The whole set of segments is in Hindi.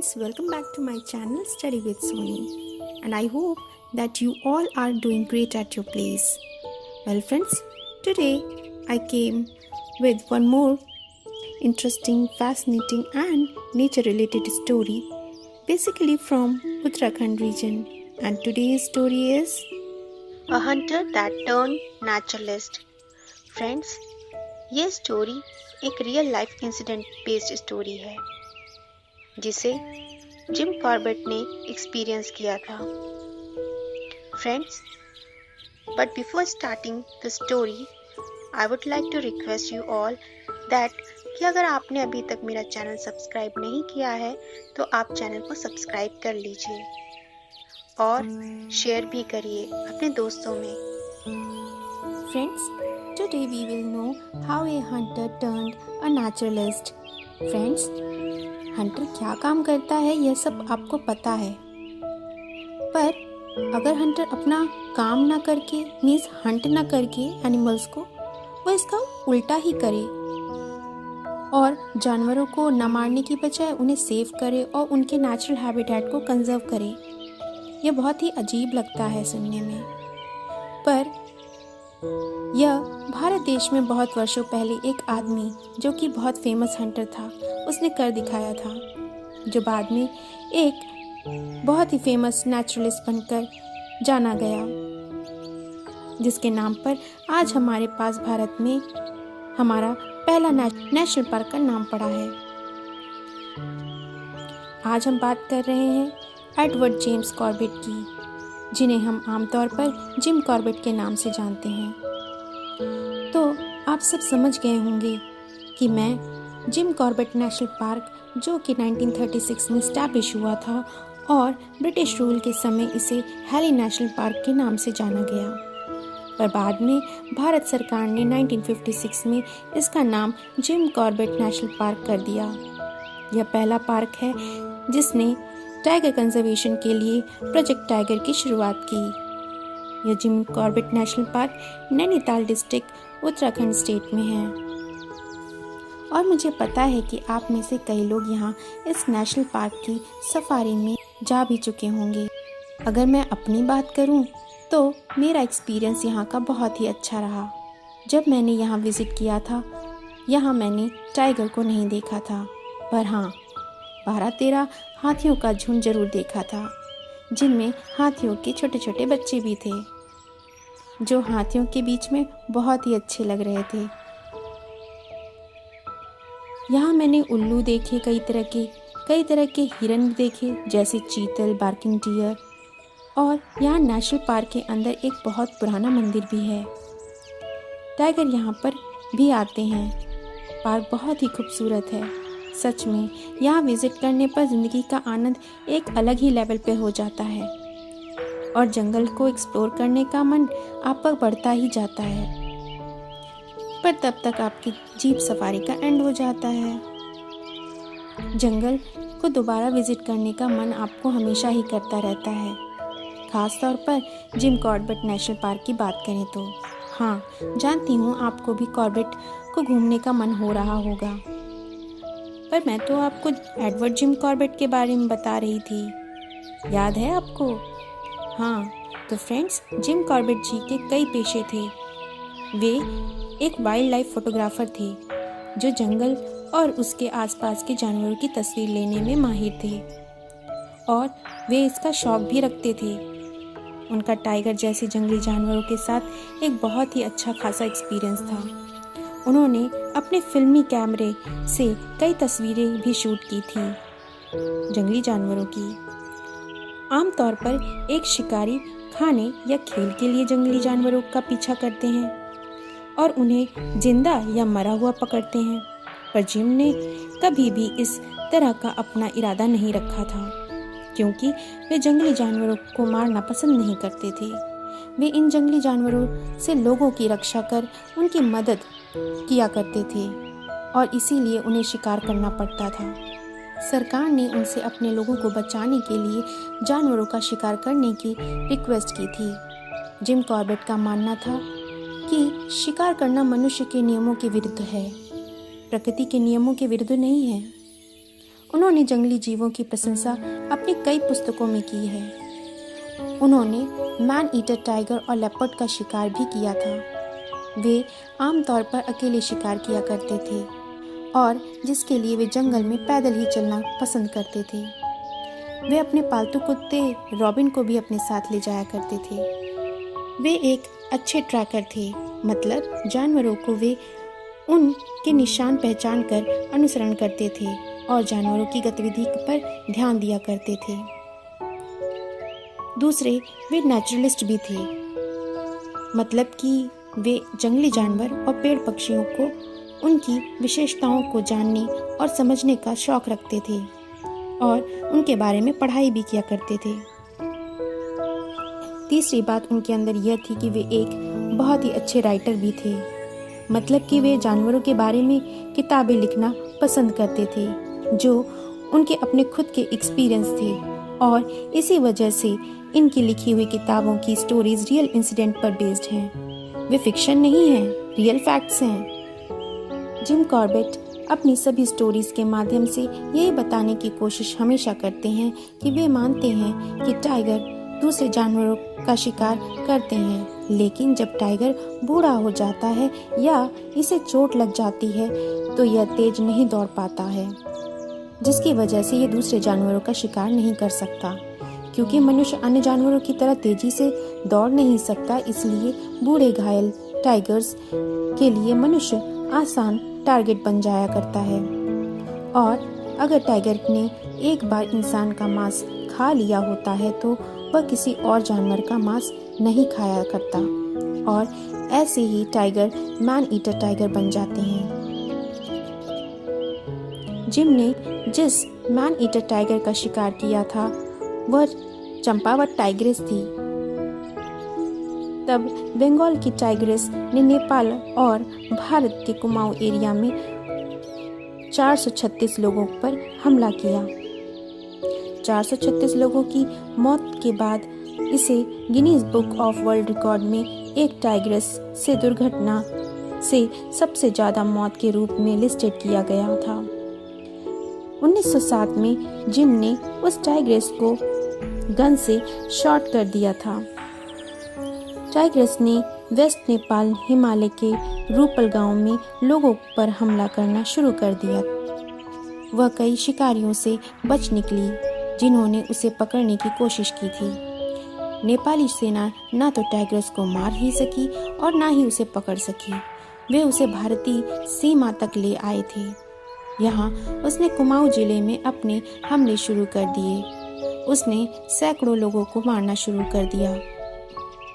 friends, welcome back to my channel Study with Sony, and I hope that you all are doing great at your place. Well friends, today I came with one more interesting, fascinating and nature related story basically from Uttarakhand region, and today's story is A Hunter That Turned Naturalist. Friends, ये स्टोरी एक real life incident based story है जिसे जिम कॉर्बेट ने एक्सपीरियंस किया था. Friends, but before starting the story I would like to request you all that कि अगर आपने अभी तक मेरा चैनल सब्सक्राइब नहीं किया है तो आप चैनल को सब्सक्राइब कर लीजिए और शेयर भी करिए अपने दोस्तों में. Friends, today we will know how a hunter turned a naturalist. Friends, Hunter क्या काम करता है यह सब आपको पता है, पर अगर हंटर अपना काम ना करके मीन्स हंट ना करके एनिमल्स को, वो इसका उल्टा ही करे और जानवरों को न मारने की बजाय उन्हें सेव करे और उनके नेचुरल हैबिटेट को कंजर्व करे, यह बहुत ही अजीब लगता है सुनने में. पर यह भारत देश में बहुत वर्षों पहले एक आदमी जो कि बहुत फेमस हंटर था उसने कर दिखाया था, जो बाद में एक बहुत ही फेमस नेचुरलिस्ट बनकर जाना गया, जिसके नाम पर आज हमारे पास भारत में हमारा पहला नेशनल पार्क का नाम पड़ा है. आज हम बात कर रहे हैं एडवर्ड जेम्स कॉर्बेट की, जिन्हें हम आमतौर पर जिम कॉर्बेट के नाम से जानते हैं. तो आप सब समझ गए होंगे कि मैं जिम कॉर्बेट नेशनल पार्क, जो कि 1936 में स्टैब्लिश हुआ था और ब्रिटिश रूल के समय इसे हेली नेशनल पार्क के नाम से जाना गया, पर बाद में भारत सरकार ने 1956 में इसका नाम जिम कॉर्बेट नेशनल पार्क कर दिया. यह पहला पार्क है जिसने टाइगर कंजर्वेशन के लिए प्रोजेक्ट टाइगर की शुरुआत की. यह Jim Corbett national park Nainital district Uttarakhand state में है. और मुझे पता है कि आप में से कई लोग यहाँ इस नेशनल पार्क की सफारी में जा भी चुके होंगे. अगर मैं अपनी बात करूँ तो मेरा एक्सपीरियंस यहाँ का बहुत ही अच्छा रहा. जब मैंने यहाँ विज़िट किया था, यहाँ मैंने टाइगर को नहीं देखा था, पर हाँ 12-13 हाथियों का झुंड जरूर देखा था, जिनमें हाथियों के छोटे छोटे बच्चे भी थे, जो हाथियों के बीच में बहुत ही अच्छे लग रहे थे. यहाँ मैंने उल्लू देखे, कई तरह के हिरन देखे, जैसे चीतल, बार्किंग डियर. और यहाँ नेशनल पार्क के अंदर एक बहुत पुराना मंदिर भी है. टाइगर यहाँ पर भी आते हैं. पार्क बहुत ही खूबसूरत है. सच में यहाँ विजिट करने पर ज़िंदगी का आनंद एक अलग ही लेवल पे हो जाता है और जंगल को एक्सप्लोर करने का मन आपका बढ़ता ही जाता है. पर तब तक आपकी जीप सफारी का एंड हो जाता है. जंगल को दोबारा विजिट करने का मन आपको हमेशा ही करता रहता है, खास तौर पर जिम कॉर्बेट नेशनल पार्क की बात करें तो. हाँ, जानती हूँ आपको भी कॉर्बेट को घूमने का मन हो रहा होगा, पर मैं तो आपको एडवर्ड जिम कॉर्बेट के बारे में बता रही थी, याद है आपको? हाँ, तो फ्रेंड्स, जिम कॉर्बेट जी के कई पेशे थे. वे एक वाइल्ड लाइफ फोटोग्राफर थे जो जंगल और उसके आसपास के जानवरों की तस्वीर लेने में माहिर थे, और वे इसका शौक भी रखते थे. उनका टाइगर जैसे जंगली जानवरों के साथ एक बहुत ही अच्छा खासा एक्सपीरियंस था. उन्होंने अपने फिल्मी कैमरे से कई तस्वीरें भी शूट की थी जंगली जानवरों की. आमतौर पर एक शिकारी खाने या खेल के लिए जंगली जानवरों का पीछा करते हैं और उन्हें जिंदा या मरा हुआ पकड़ते हैं, पर जिम ने कभी भी इस तरह का अपना इरादा नहीं रखा था, क्योंकि वे जंगली जानवरों को मारना पसंद नहीं करते थे. वे इन जंगली जानवरों से लोगों की रक्षा कर उनकी मदद किया करते थे और इसीलिए उन्हें शिकार करना पड़ता था. सरकार ने उनसे अपने लोगों को बचाने के लिए जानवरों का शिकार करने की रिक्वेस्ट की थी. जिम कॉर्बेट का मानना था कि शिकार करना मनुष्य के नियमों के विरुद्ध है, प्रकृति के नियमों के विरुद्ध नहीं है. उन्होंने जंगली जीवों की प्रशंसा अपनी कई पुस्तकों में की है। उन्होंने मैन ईटर टाइगर और लेपर्ड का शिकार भी किया था। वे आमतौर पर अकेले शिकार किया करते थे और जिसके लिए वे जंगल में पैदल ही चलना पसंद करते थे। वे अपने पालतू कुत्ते रॉबिन को भी अपने साथ ले जाया करते थे। वे एक अच्छे ट्रैकर थे, मतलब जानवरों को वे उनके निशान पहचान कर अनुसरण करते थे और जानवरों की गतिविधि पर ध्यान दिया करते थे। दूसरे, वे नेचुरलिस्ट भी थे, मतलब कि वे जंगली जानवर और पेड़ पक्षियों को उनकी विशेषताओं को जानने और समझने का शौक रखते थे और उनके बारे में पढ़ाई भी किया करते थे। तीसरी बात उनके अंदर यह थी कि वे एक बहुत ही अच्छे राइटर भी थे, मतलब कि वे जानवरों के बारे में किताबें लिखना पसंद करते थे जो उनके अपने खुद के एक्सपीरियंस थे और इसी वजह से इनकी लिखी हुई किताबों की स्टोरीज रियल इंसिडेंट पर बेस्ड हैं। वे फिक्शन नहीं हैं, रियल फैक्ट्स हैं। जिम कॉर्बेट अपनी सभी स्टोरीज के माध्यम से यही बताने की कोशिश हमेशा करते हैं कि वे मानते हैं कि टाइगर दूसरे जानवरों का शिकार करते हैं, लेकिन जब टाइगर बूढ़ा हो जाता है या इसे चोट लग जाती है तो यह तेज नहीं दौड़ पाता है, जिसकी वजह से यह दूसरे जानवरों का शिकार नहीं कर सकता। क्योंकि मनुष्य अन्य जानवरों की तरह तेजी से दौड़ नहीं सकता, इसलिए बूढ़े घायल टाइगर्स के लिए मनुष्य आसान टारगेट बन जाया करता है। और अगर टाइगर ने एक बार इंसान का मांस खा लिया होता है तो वह किसी और जानवर का मांस नहीं खाया करता और ऐसे ही टाइगर मैन ईटर टाइगर बन जाते हैं। जिम ने जिस मैन ईटर टाइगर का शिकार किया था वह चंपावत टाइग्रेस थी। तब बंगाल की टाइग्रेस ने नेपाल और भारत के कुमाऊं एरिया में 436 लोगों पर हमला किया। 436 लोगों की मौत के बाद इसे Guinness book of world record में एक टाइग्रेस से दुर्घटना से सबसे ज्यादा मौत के रूप में लिस्टेड किया गया था। 1907 में जिम ने उस टाइग्रेस को गन से शॉट कर दिया था। टाइग्रेस ने वेस्ट नेपाल हिमालय के रूपल गांव में लोगों पर हमला करना शुरू कर दिया। वह कई शिकारियों से बच निकली जिन्होंने उसे पकड़ने की कोशिश की थी। नेपाली सेना न तो टाइग्रेस को मार ही सकी और न ही उसे पकड़ सकी। वे उसे भारतीय सीमा तक ले आए थे। यहाँ उसने कुमाऊं जिले में अपने हमले शुरू कर दिए। उसने सैकड़ों लोगों को मारना शुरू कर दिया।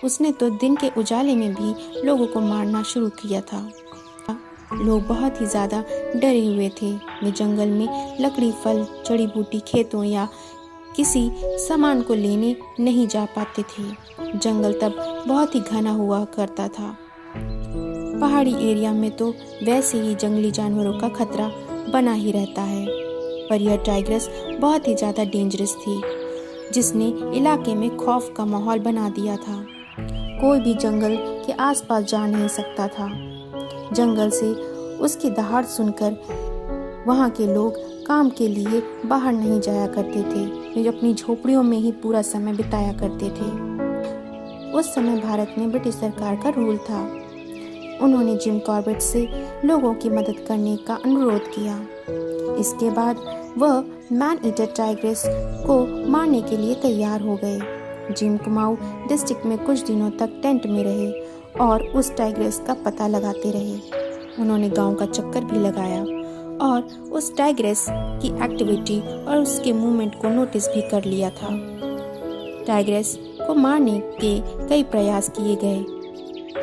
उसने तो दिन के उजाले में भी लोगों को मारना शुरू किया था। लोग बहुत ही ज्यादा डरे हुए थे। वे जंगल में लकड़ी, फल, जड़ी बूटी, खेतों या किसी सामान को लेने नहीं जा पाते थे। जंगल तब बहुत ही घना हुआ करता था। पहाड़ी एरिया में तो वैसे ही जंगली जानवरों का खतरा बना ही रहता है, पर यह टाइग्रेस बहुत ही ज्यादा डेंजरस थी, जिसने इलाके में खौफ का माहौल बना दिया था। कोई भी जंगल के आसपास जा नहीं सकता था। जंगल से उसकी दहाड़ सुनकर वहाँ के लोग काम के लिए बाहर नहीं जाया करते थे। वे अपनी झोपड़ियों में ही पूरा समय बिताया करते थे। उस समय भारत में ब्रिटिश सरकार का रूल था। उन्होंने जिम कॉर्बेट से लोगों की मदद करने का अनुरोध किया। इसके बाद वह मैन ईटर टाइग्रेस को मारने के लिए तैयार हो गए। जिम कुमाऊं डिस्ट्रिक्ट में कुछ दिनों तक टेंट में रहे और उस टाइग्रेस का पता लगाते रहे। उन्होंने गांव का चक्कर भी लगाया और उस टाइग्रेस की एक्टिविटी और उसके मूवमेंट को नोटिस भी कर लिया था। टाइग्रेस को मारने के कई प्रयास किए गए।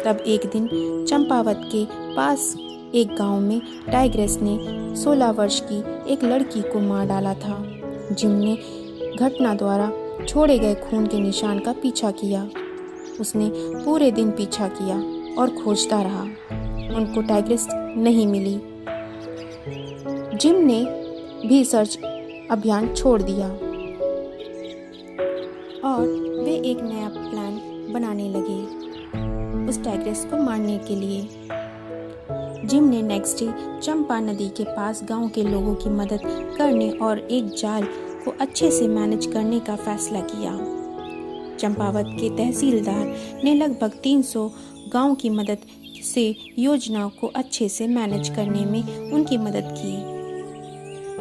तब एक दिन चंपावत के पास एक गांव में टाइग्रेस ने 16 वर्ष की एक लड़की को मार डाला था। जिम ने घटना द्वारा छोड़े गए खून के निशान का पीछा किया। उसने पूरे दिन पीछा किया और खोजता रहा। उनको टाइग्रेस नहीं मिली। जिम ने भी सर्च अभियान छोड़ दिया और वे एक नया प्लान बनाने लगे उस टाइग्रेस को मारने के लिए। जिम ने नेक्स्ट डे चंपा नदी के पास गांव के लोगों की मदद करने और एक जाल को अच्छे से मैनेज करने का फैसला किया। चंपावत के तहसीलदार ने लगभग 300 गांव की मदद से योजना को अच्छे से मैनेज करने में उनकी मदद की।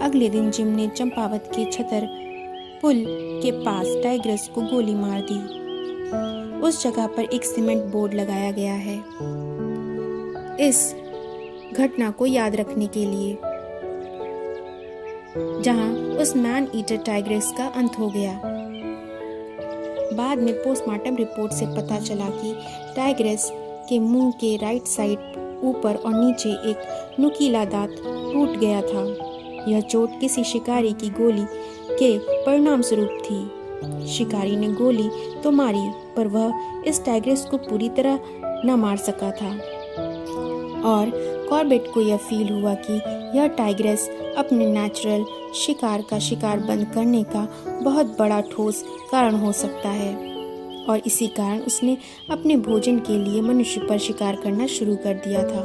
अगले दिन जिम ने चंपावत के छतर पुल के पास टाइग्रस को गोली मार दी। उस जगह पर एक सीमेंट बोर्ड लगाया गया है इस घटना को याद रखने के लिए, जहां उस मैन ईटर टाइग्रस का अंत हो गया। बाद में पोस्टमार्टम रिपोर्ट से पता चला कि टाइग्रस के मुंह के राइट साइड ऊपर और नीचे एक नुकीला दांत टूट गया था। यह चोट किसी शिकारी की गोली के परिणाम स्वरूप थी। शिकारी ने गोली तो मारी, पर वह इस टाइग्रस को पूरी तरह न मार सका था और कॉर्बेट को यह फील हुआ कि यह टाइग्रस अपने नेचुरल शिकार का शिकार बंद करने का बहुत बड़ा ठोस कारण हो सकता है, और इसी कारण उसने अपने भोजन के लिए मनुष्य पर शिकार करना शुरू कर दिया था।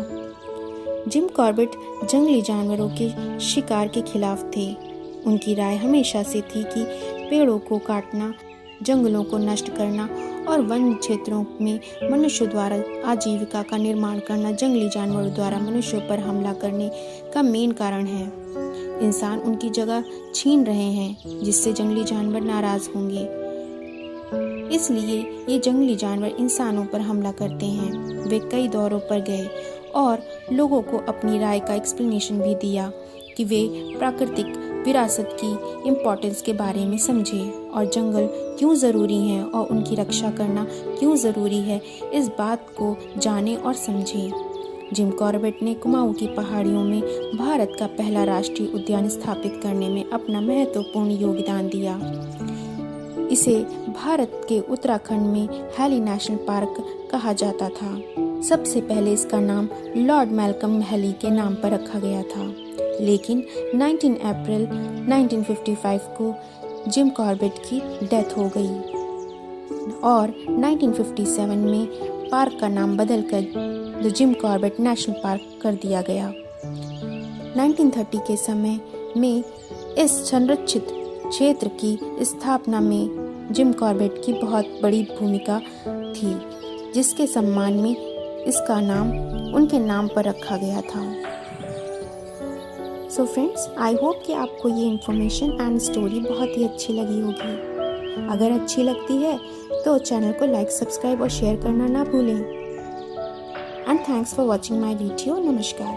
जिम कॉर्बेट जंगली जानवरों के शिकार के खिलाफ थे। उनकी राय हमेशा से थी कि पेड़ों को काटना, जंगलों को नष्ट करना और वन क्षेत्रों में मनुष्यों द्वारा आजीविका का निर्माण करना जंगली जानवरों द्वारा मनुष्यों पर हमला करने का मेन कारण है। इंसान उनकी जगह छीन रहे हैं, जिससे जंगली जानवर नाराज होंगे। इसलिए ये जंगली जानवर इंसानों पर हमला करते हैं। वे कई दौरों पर गए और लोगों को अपनी राय का एक्सप्लेनेशन भी दिया कि वे प्राकृतिक विरासत की इम्पोर्टेंस के बारे में समझें और जंगल क्यों ज़रूरी हैं और उनकी रक्षा करना क्यों ज़रूरी है, इस बात को जानें और समझें। जिम कॉर्बेट ने कुमाऊं की पहाड़ियों में भारत का पहला राष्ट्रीय उद्यान स्थापित करने में अपना महत्वपूर्ण योगदान दिया। इसे भारत के उत्तराखंड में हैली नेशनल पार्क कहा जाता था। सबसे पहले इसका नाम लॉर्ड मैल्कम हैली के नाम पर रखा गया था, लेकिन 19 अप्रैल 1955 को जिम कॉर्बेट की डेथ हो गई और 1957 में पार्क का नाम बदलकर the Jim Corbett national park कर दिया गया। 1930 के समय में इस संरक्षित क्षेत्र की स्थापना में जिम कॉर्बेट की बहुत बड़ी भूमिका थी, जिसके सम्मान में इसका नाम उनके नाम पर रखा गया था। सो फ्रेंड्स, आई होप कि आपको ये इन्फॉर्मेशन एंड स्टोरी बहुत ही अच्छी लगी होगी। अगर अच्छी लगती है तो चैनल को लाइक, सब्सक्राइब और शेयर करना ना भूलें। And thanks for watching my video. नमस्कार।